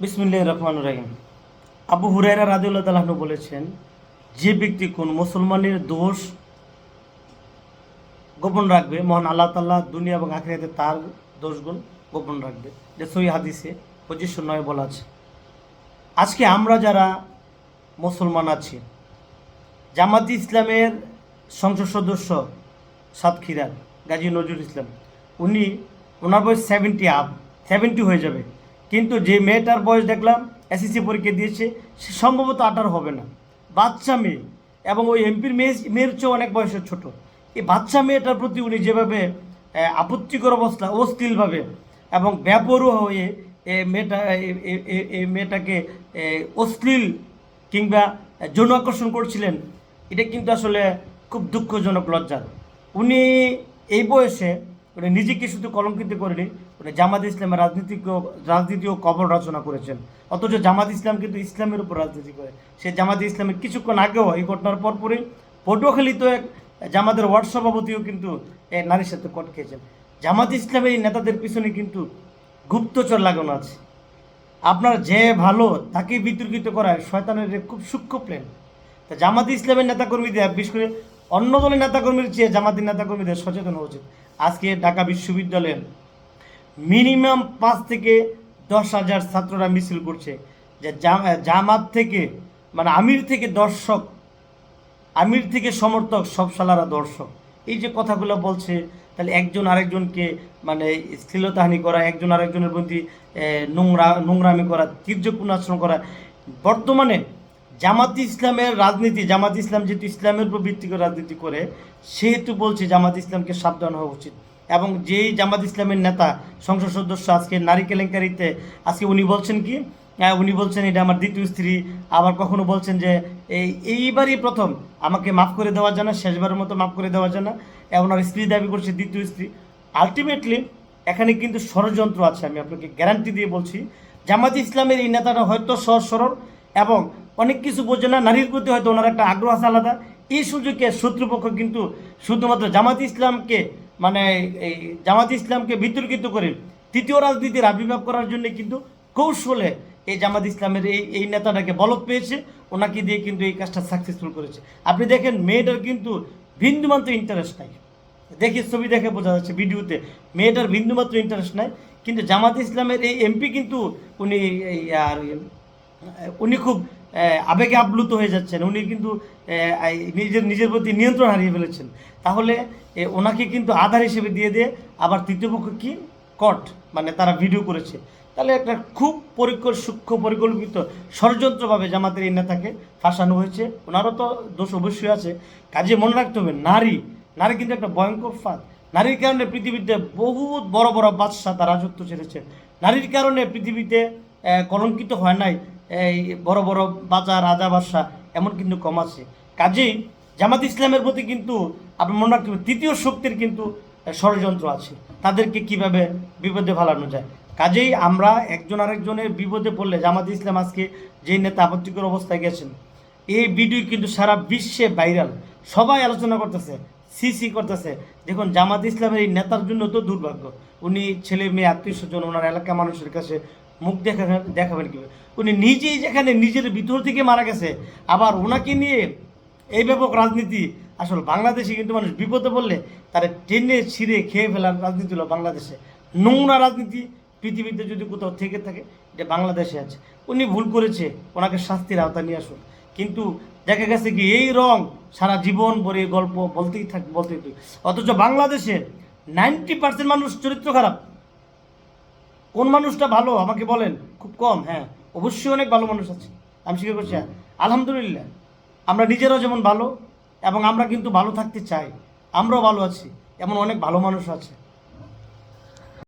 বিসমিল্লাহির রহমানির রহিম। আবু হুরায়রা রাদিয়াল্লাহু তাআলা আনহু বলেছেন, যে ব্যক্তি কোন মুসলমানের দোষ গোপন রাখবে, মহান আল্লাহ তাআলা দুনিয়া এবং আখিরাতে তার দোষগুণ গোপন রাখবে। এটা সহিহ হাদিসে 2509 বলা আছে। আজকে আমরা যারা মুসলমান আছি, জামাত ইসলামের সংসদ সদস্য সাতক্ষীরার গাজী নজরুল ইসলাম, ওনার বয়স 70 হয়ে যাবে, কিন্তু যে মেয়েটার বয়স দেখলাম এসএসসি পরীক্ষা দিয়েছে, সে সম্ভবত 18 হবে না, বাচ্চা মেয়ে, এবং ওই এমপির মেয়ের চেয়েও অনেক বয়সের ছোট। এই বাচ্চা মেয়েটার প্রতি উনি যেভাবে আপত্তিকর অশ্লীলভাবে এবং বেপরোয়া হয়ে মেয়েটাকে অশ্লীল কিংবা যৌন আকর্ষণ করছিলেন, এটা কিন্তু আসলে খুব দুঃখজনক, লজ্জার। উনি এই বয়সে উনি নিজেকে শুধু কলঙ্কিত করেনি, উনি জামাত ইসলামের রাজনীতিও কবর রচনা করেছেন। অথচ জামাত ইসলাম কিন্তু ইসলামের উপর রাজনীতি করে। সে জামাত ইসলামের কিছুক্ষণ আগেও এই ঘটনার পরপরই পটুয়াখালীতে এক জামাতের ওয়ার্ড সভাপতিও কিন্তু নারীর সাথে কট খেয়েছেন। জামাত ইসলামের এই নেতাদের পিছনে কিন্তু গুপ্তচর লাগানো আছে। আপনার যে ভালো তাকে বিতর্কিত করায় শয়তানের খুব সূক্ষ্ম প্ল্যান। তা জামাত ইসলামের নেতাকর্মীদের, বিশেষ করে অন্য দলের নেতাকর্মীর চেয়ে জামাতের নেতাকর্মীদের সচেতন হওয়া উচিত। আজকে ঢাকা বিশ্ববিদ্যালয়ে মিনিমাম 5 থেকে 10,000 ছাত্ররা মিছিল করছে, যে জামাত থেকে, মানে আমির থেকে দর্শক, আমির থেকে সমর্থক, সব শালারা দর্শক। এই যে কথাগুলো বলছে, তাহলে একজন আরেকজনকে মানে শ্লীলতাহানি করা, একজন আরেকজনের প্রতি নোংরামি করা, তীর্যপূর্ণ আচরণ করা। বর্তমানে জামাত ইসলামের রাজনীতি, জামাত ইসলাম যেহেতু ইসলামের উপর ভিত্তি করে রাজনীতি করে, সেহেতু বলছে জামাত ইসলামকে সাবধান হওয়া উচিত। এবং যেই জামাত ইসলামের নেতা সংসদ সদস্য আজকে নারী কেলেঙ্কারিতে, আজকে উনি বলছেন কি, উনি বলছেন এটা আমার দ্বিতীয় স্ত্রী, আবার কখনো বলছেন যে এইবারই প্রথম আমাকে মাফ করে দেওয়া যায় না, শেষবারের মতো মাফ করে দেওয়া যায় না, এবং আর স্ত্রী দাবি করছে দ্বিতীয় স্ত্রী। আলটিমেটলি এখানে কিন্তু ষড়যন্ত্র আছে, আমি আপনাকে গ্যারান্টি দিয়ে বলছি। জামাত ইসলামের এই নেতাটা হয়তো সহজ সরল এবং অনেক কিছু বোঝে না, নারীর প্রতি হয়তো ওনার একটা আগ্রহ আছে আলাদা। এই সুযোগে শত্রুপক্ষ কিন্তু শুধুমাত্র জামাত ইসলামকে, মানে এই জামাত ইসলামকে বিতর্কিত করে তৃতীয় রাজনীতির আবির্ভাব করার জন্য কিন্তু কৌশলে এই জামাত ইসলামের এই নেতাটাকে বলদ পেয়েছে, ওনাকে দিয়ে কিন্তু এই কাজটা সাকসেসফুল করেছে। আপনি দেখেন মেয়েটার কিন্তু বিন্দুমাত্র ইন্টারেস্ট নাই, দেখে ছবি দেখে বোঝা যাচ্ছে ভিডিওতে মেয়েটার বিন্দুমাত্র ইন্টারেস্ট নাই, কিন্তু জামাত ইসলামের এই এমপি কিন্তু উনি উনি খুব আবেগে আপ্লুত হয়ে যাচ্ছেন, উনি কিন্তু নিজের প্রতি নিয়ন্ত্রণ হারিয়ে ফেলেছেন। তাহলে ওনাকে কিন্তু আধার হিসেবে দিয়ে আবার তৃতীয় পক্ষ কি কট, মানে তারা ভিডিও করেছে। তাহলে একটা খুব সূক্ষ্ম পরিকল্পিত ষড়যন্ত্রভাবে জামাতের এই নেতাকে ফাঁসানো হয়েছে। ওনারও তো দোষ অবশ্যই আছে। কাজে মনে রাখতে হবে, নারী কিন্তু একটা ভয়ঙ্কর ফাঁদ। নারীর কারণে পৃথিবীতে বহুত বড় বড় বাদশা তার রাজত্ব ছেড়েছে। নারীর কারণে পৃথিবীতে কলঙ্কিত হয় নাই এই বড় বড় রাজা বাদশা, এমন কিন্তু কম আছে। কাজেই জামাত ইসলামের প্রতি কিন্তু আপনি মনে রাখতে হবে তৃতীয় শক্তির কিন্তু ষড়যন্ত্র আছে, তাদেরকে কিভাবে বিপদে ফেলানো যায়। কাজেই আমরা একজন আরেকজনের বিপদে পড়লে, জামাত ইসলাম আজকে যেই নেতা আপত্তিকর অবস্থায় গেছেন, এই ভিডিও কিন্তু সারা বিশ্বে ভাইরাল, সবাই আলোচনা করতেছে, সিসি করতেছে। দেখুন জামাত ইসলামের এই নেতার জন্য তো দুর্ভাগ্য, উনি ছেলে মেয়ে আত্মীয় স্বজন ওনার এলাকা মানুষের কাছে মুখ দেখাবেন কীভাবে? উনি নিজেই যেখানে নিজের ভিতর থেকে মারা গেছে, আবার ওনাকে নিয়ে এই ব্যাপক রাজনীতি। আসলে বাংলাদেশে কিন্তু মানুষ বিপদে পড়লে তারা টেনে ছিঁড়ে খেয়ে ফেলার রাজনীতি হলো বাংলাদেশে। নোংরা রাজনীতি পৃথিবীতে যদি কোথাও থেকে থাকে, এটা বাংলাদেশে আছে। উনি ভুল করেছে, ওনাকে শাস্তির আওতা নিয়ে আসুন। কিন্তু দেখা গেছে কি এই রং সারা জীবন ভরে গল্প বলতেই থাকে। অথচ বাংলাদেশে 90% মানুষ চরিত্র খারাপ। কোন মানুষটা ভালো আমাকে বলেন? খুব কম। হ্যাঁ, অবশ্যই অনেক ভালো মানুষ আছে, আমি স্বীকার করছি। আলহামদুলিল্লাহ, আমরা নিজেরাও যেমন ভালো এবং আমরা কিন্তু ভালো থাকতে চাই, আমরাও ভালো আছি, এমন অনেক ভালো মানুষ আছে।